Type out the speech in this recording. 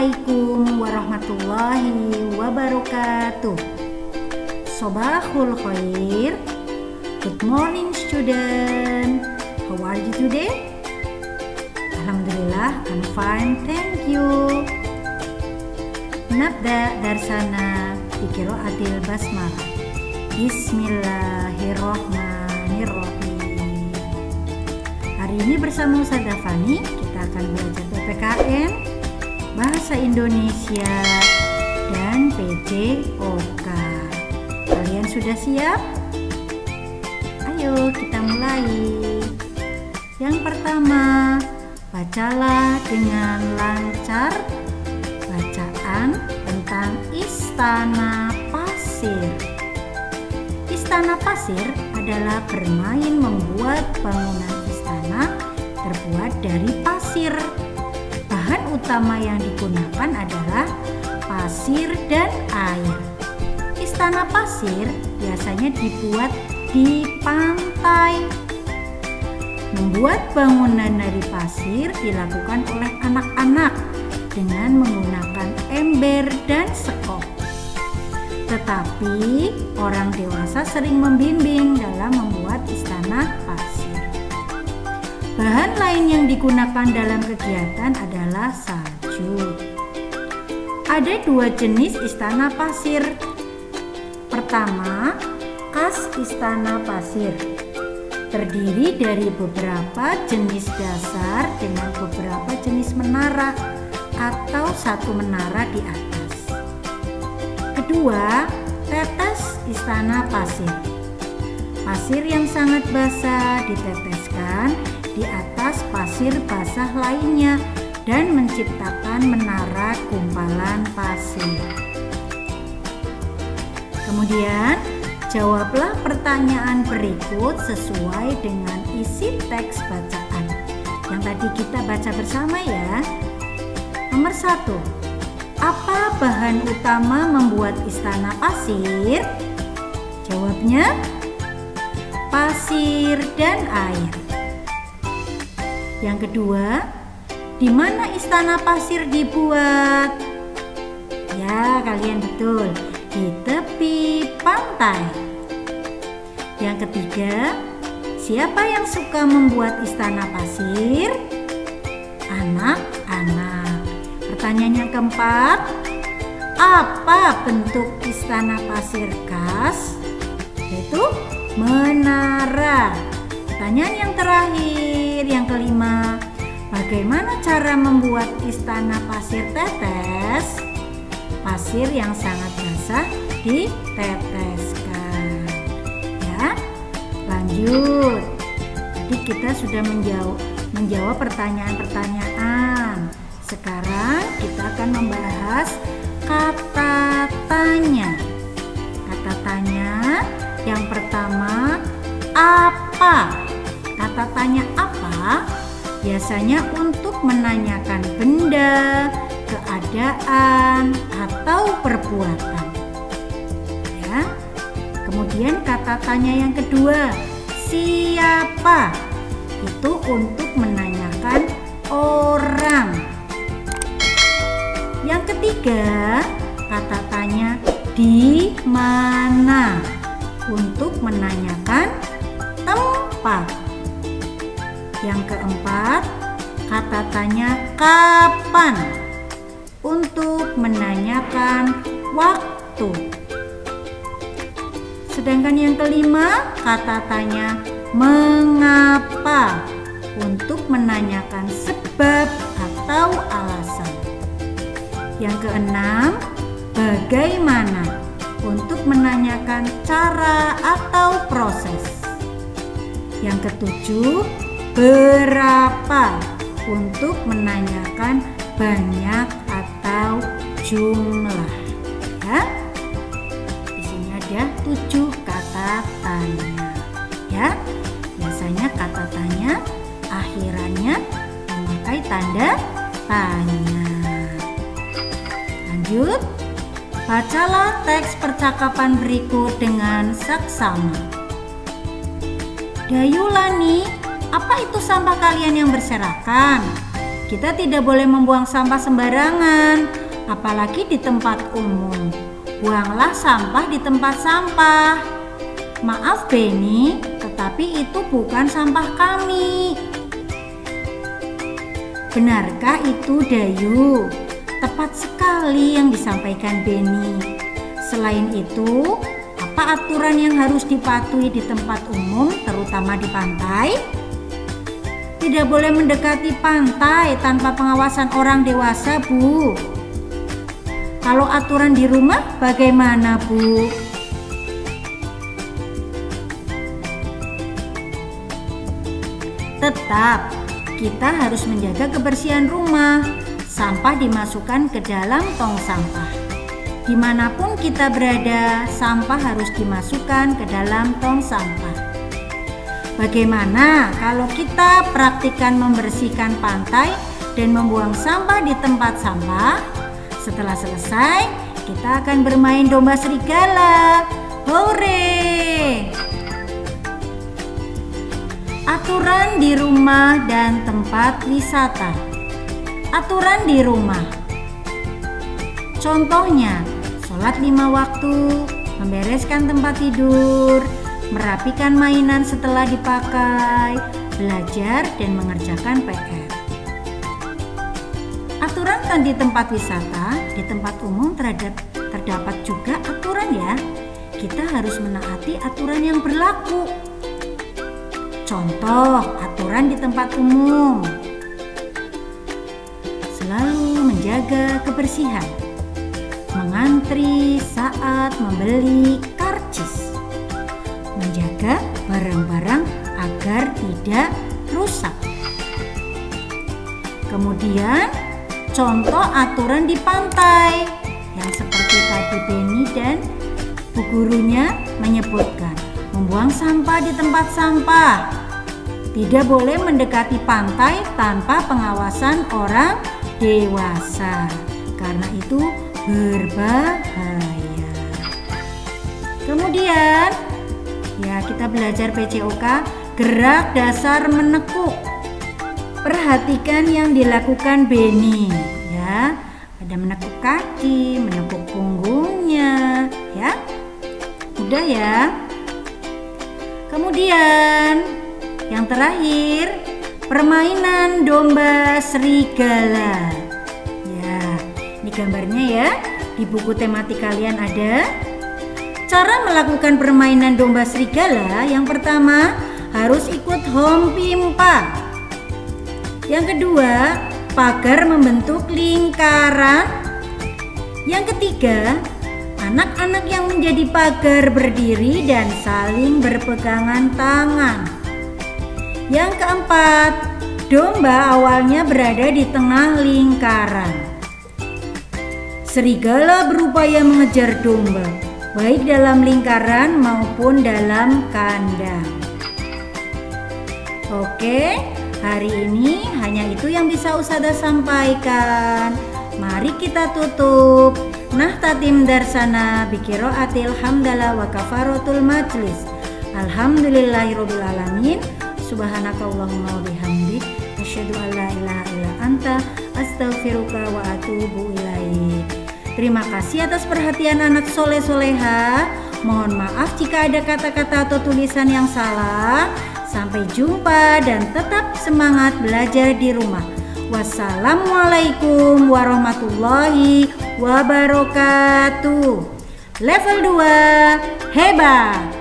Assalamualaikum warahmatullahi wabarakatuh. Sobahul khair. Good morning student. How are you today? Alhamdulillah, I'm fine, thank you. Nabda darsana bi qiraatil basmalah. Bismillahirrahmanirrahim. Hari ini bersama Ustazah Fani kita akan belajar PPKN, Bahasa Indonesia, dan PJOK. Kalian sudah siap? Ayo kita mulai. Yang pertama, bacalah dengan lancar bacaan tentang Istana Pasir. Istana pasir adalah bermain membuat bangunan istana terbuat dari pasir. Bahan utama yang digunakan adalah pasir dan air. Istana pasir biasanya dibuat di pantai. Membuat bangunan dari pasir dilakukan oleh anak-anak dengan menggunakan ember dan sekop. Tetapi orang dewasa sering membimbing dalam membuat istana pasir. Bahan lain yang digunakan dalam kegiatan adalah salju. Ada dua jenis istana pasir. Pertama, kas istana pasir. Terdiri dari beberapa jenis dasar dengan beberapa jenis menara atau satu menara di atas. Kedua, tetes istana pasir. Pasir yang sangat basah diteteskan di atas pasir basah lainnya dan menciptakan menara gumpalan pasir. Kemudian, jawablah pertanyaan berikut sesuai dengan isi teks bacaan yang tadi kita baca bersama ya. Nomor 1. Apa bahan utama membuat istana pasir? Jawabnya pasir dan air. Yang kedua, di mana istana pasir dibuat? Ya, kalian betul, di tepi pantai. Yang ketiga, siapa yang suka membuat istana pasir? Anak-anak. Pertanyaan yang keempat, apa bentuk istana pasir khas? Yaitu menara. Pertanyaan yang terakhir, yang kelima, bagaimana cara membuat istana pasir tetes? Pasir yang sangat basah diteteskan. Ya, lanjut. Tadi kita sudah menjawab pertanyaan-pertanyaan. Sekarang kita akan membahas kata tanya. Kata tanya yang pertama, apa? Kata tanya apa biasanya untuk menanyakan benda, keadaan, atau perbuatan. Ya. Kemudian kata tanya yang kedua, siapa? Itu untuk menanyakan orang. Yang ketiga, kata tanya di mana untuk menanyakan tempat. Yang keempat, kata tanya kapan untuk menanyakan waktu. Sedangkan yang kelima, kata tanya mengapa untuk menanyakan sebab atau alasan. Yang keenam, bagaimana untuk menanyakan cara atau proses. Yang ketujuh, berapa untuk menanyakan banyak atau jumlah. Ya, di sini ada 7 kata tanya. Ya, biasanya kata tanya akhirannya memakai tanda tanya. Lanjut, bacalah teks percakapan berikut dengan saksama. Dayulani, apa itu sampah kalian yang berserakan? kita tidak boleh membuang sampah sembarangan, apalagi di tempat umum. Buanglah sampah di tempat sampah. Maaf Beni, tetapi itu bukan sampah kami. Benarkah itu Dayu? Tepat sekali yang disampaikan Beni. Selain itu, apa aturan yang harus dipatuhi di tempat umum, terutama di pantai? Tidak boleh mendekati pantai tanpa pengawasan orang dewasa, Bu. Kalau aturan di rumah bagaimana, Bu? Tetap, kita harus menjaga kebersihan rumah. Sampah dimasukkan ke dalam tong sampah. Dimanapun kita berada, sampah harus dimasukkan ke dalam tong sampah. Bagaimana kalau kita praktikkan membersihkan pantai dan membuang sampah di tempat sampah? Setelah selesai, kita akan bermain domba serigala. Hore! Aturan di rumah dan tempat wisata. Aturan di rumah. Contohnya, sholat 5 waktu, membereskan tempat tidur, merapikan mainan setelah dipakai, belajar dan mengerjakan PR. Aturan di tempat wisata, di tempat umum terdapat juga aturan ya. Kita harus menaati aturan yang berlaku. Contoh aturan di tempat umum. Selalu menjaga kebersihan. Mengantri saat membeli karcis. Menjaga barang-barang agar tidak rusak. Kemudian contoh aturan di pantai yang seperti tadi Beni dan Bu gurunya menyebutkan. Membuang sampah di tempat sampah. Tidak boleh mendekati pantai tanpa pengawasan orang dewasa. Karena itu berbahaya. Kemudian ya kita belajar PCOK, gerak dasar menekuk. Perhatikan yang dilakukan Beni ya. Ada menekuk kaki, menekuk punggungnya ya. Udah ya. Kemudian yang terakhir, permainan domba serigala. Ya, ini gambarnya ya. Di buku tematik kalian ada. Cara melakukan permainan domba serigala, yang pertama harus ikut home pimpa. Yang kedua, pagar membentuk lingkaran. Yang ketiga, anak-anak yang menjadi pagar berdiri dan saling berpegangan tangan. Yang keempat, domba awalnya berada di tengah lingkaran. Serigala berupaya mengejar domba, baik dalam lingkaran maupun dalam kandang. Oke, hari ini hanya itu yang bisa Ustazah sampaikan. Mari kita tutup. Nahtatim darsana biqiraatil hamdalah wa kafaratul majlis. Alhamdulillahirabbil alamin. Subhanakallahumma wa bihamdik asyhadu an la ilaha illa anta astaghfiruka wa atubu ilaik. Terima kasih atas perhatian anak soleh soleha. Mohon maaf jika ada kata-kata atau tulisan yang salah. Sampai jumpa dan tetap semangat belajar di rumah. Wassalamualaikum warahmatullahi wabarakatuh. Level 2 hebat.